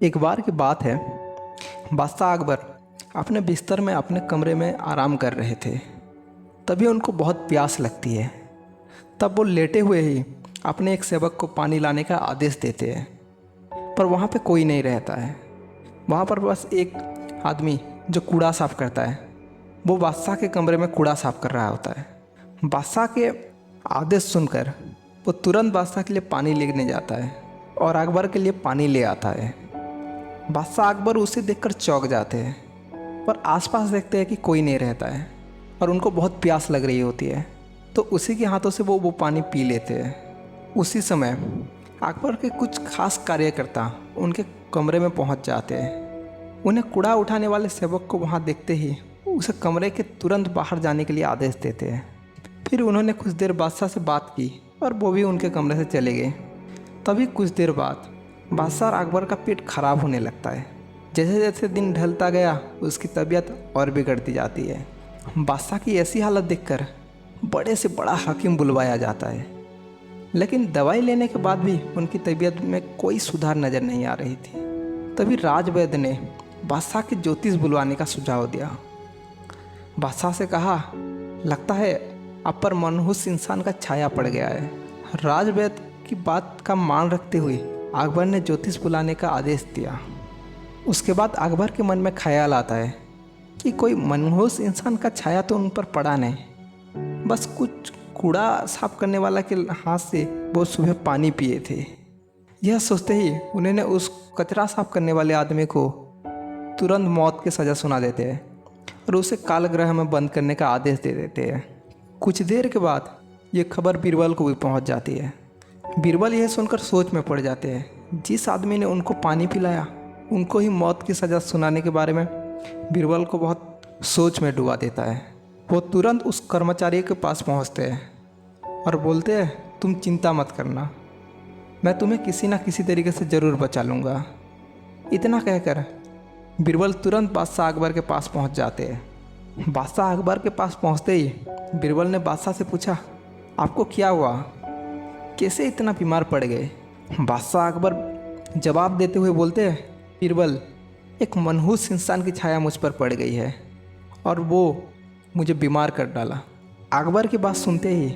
एक बार की बात है, बादशाह अकबर अपने बिस्तर में अपने कमरे में आराम कर रहे थे। तभी उनको बहुत प्यास लगती है। तब वो लेटे हुए ही अपने एक सेवक को पानी लाने का आदेश देते हैं, पर वहाँ पे कोई नहीं रहता है। वहाँ पर बस एक आदमी जो कूड़ा साफ़ करता है, वो बादशाह के कमरे में कूड़ा साफ़ कर रहा होता है। बादशाह के आदेश सुनकर वो तुरंत बादशाह के लिए पानी लेने जाता है और अकबर के लिए पानी ले आता है। बादशाह अकबर उसे देखकर चौंक जाते हैं, पर आसपास देखते हैं कि कोई नहीं रहता है और उनको बहुत प्यास लग रही होती है, तो उसी के हाथों से वो पानी पी लेते हैं। उसी समय अकबर के कुछ खास कार्यकर्ता उनके कमरे में पहुंच जाते हैं। उन्हें कूड़ा उठाने वाले सेवक को वहां देखते ही उसे कमरे के तुरंत बाहर जाने के लिए आदेश देते हैं। फिर उन्होंने कुछ देर बादशाह से बात की और वो भी उनके कमरे से चले गए। तभी कुछ देर बाद बादशाह और अकबर का पेट खराब होने लगता है। जैसे जैसे दिन ढलता गया उसकी तबीयत और बिगड़ती जाती है। बादशाह की ऐसी हालत देखकर बड़े से बड़ा हकीम बुलवाया जाता है, लेकिन दवाई लेने के बाद भी उनकी तबीयत में कोई सुधार नज़र नहीं आ रही थी। तभी राजवैद्य ने बादशाह के ज्योतिष बुलवाने का सुझाव दिया। बादशाह से कहा, लगता है आप पर मनहूस इंसान का छाया पड़ गया है। राजवैद्य की बात का मान रखते हुए अकबर ने ज्योतिष बुलाने का आदेश दिया। उसके बाद अकबर के मन में ख्याल आता है कि कोई मनहूस इंसान का छाया तो उन पर पड़ा नहीं, बस कुछ कूड़ा साफ करने वाला के हाथ से वो सुबह पानी पिए थे। यह सोचते ही उन्होंने उस कचरा साफ करने वाले आदमी को तुरंत मौत की सज़ा सुना देते हैं और उसे कालगृह में बंद करने का आदेश दे देते हैं। कुछ देर के बाद ये खबर बीरबल को भी पहुंच जाती है। बीरबल यह सुनकर सोच में पड़ जाते हैं। जिस आदमी ने उनको पानी पिलाया उनको ही मौत की सज़ा सुनाने के बारे में बीरबल को बहुत सोच में डुबा देता है। वो तुरंत उस कर्मचारी के पास पहुंचते हैं और बोलते हैं, तुम चिंता मत करना, मैं तुम्हें किसी न किसी तरीके से ज़रूर बचा लूँगा। इतना कहकर बीरबल तुरंत बादशाह अकबर के पास पहुंच जाते हैं। बादशाह अकबर के पास पहुंचते ही बीरबल ने बादशाह से पूछा, आपको क्या हुआ, कैसे इतना बीमार पड़ गए? बादशाह अकबर जवाब देते हुए बोलते हैं, बीरबल, एक मनहूस इंसान की छाया मुझ पर पड़ गई है और वो मुझे बीमार कर डाला। अकबर की बात सुनते ही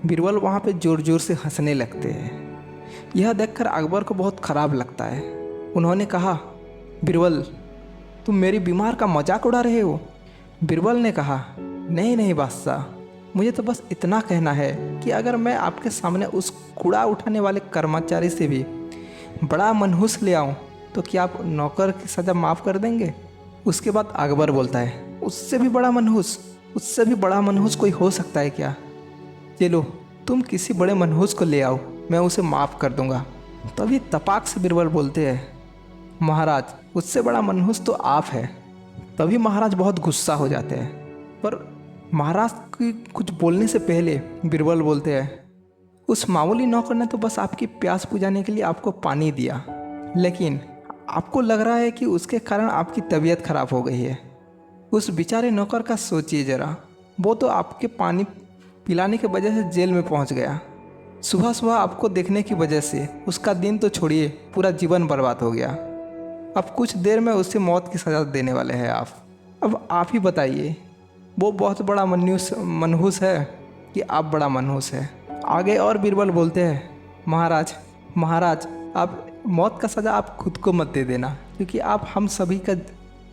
बीरबल वहाँ पे ज़ोर ज़ोर से हंसने लगते हैं। यह देखकर अकबर को बहुत ख़राब लगता है। उन्होंने कहा, बीरबल, तुम मेरी बीमार का मजाक उड़ा रहे हो? बीरबल ने कहा, नहीं नहीं बादशाह, मुझे तो बस इतना कहना है कि अगर मैं आपके सामने उस कूड़ा उठाने वाले कर्मचारी से भी बड़ा मनहूस ले आऊँ तो क्या आप नौकर की सज़ा माफ़ कर देंगे? उसके बाद अकबर बोलता है, उससे भी बड़ा मनहूस कोई हो सकता है क्या? चलो तुम किसी बड़े मनहूस को ले आओ, मैं उसे माफ़ कर दूंगा। तभी तपाक से बीरबल बोलते हैं, महाराज, उससे बड़ा मनहूस तो आप है। तभी महाराज बहुत गुस्सा हो जाते हैं, पर महाराज की कुछ बोलने से पहले बीरबल बोलते हैं, उस मामूली नौकर ने तो बस आपकी प्यास बुझाने के लिए आपको पानी दिया, लेकिन आपको लग रहा है कि उसके कारण आपकी तबीयत खराब हो गई है। उस बेचारे नौकर का सोचिए ज़रा, वो तो आपके पानी पिलाने की वजह से जेल में पहुंच गया। सुबह सुबह आपको देखने की वजह से उसका दिन तो छोड़िए, पूरा जीवन बर्बाद हो गया। अब कुछ देर में उसे मौत की सज़ा देने वाले हैं आप। अब आप ही बताइए, वो बहुत बड़ा मनहूस है कि आप बड़ा मनहूस है? आगे और बीरबल बोलते हैं, महाराज, आप मौत का सज़ा आप खुद को मत दे देना, क्योंकि आप हम सभी का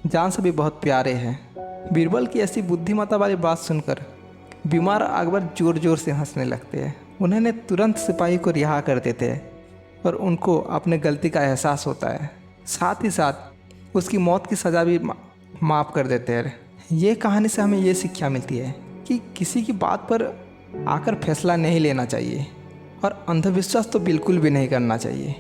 जान से भी बहुत प्यारे हैं। बीरबल की ऐसी बुद्धिमत्ता वाली बात सुनकर बीमार अकबर ज़ोर ज़ोर से हंसने लगते हैं। उन्होंने तुरंत सिपाही को रिहा कर देते हैं और उनको अपने गलती का एहसास होता है। साथ ही साथ उसकी मौत की सज़ा भी माफ़ कर देते हैं। ये कहानी से हमें ये शिक्षा मिलती है कि किसी की बात पर आकर फैसला नहीं लेना चाहिए और अंधविश्वास तो बिल्कुल भी नहीं करना चाहिए।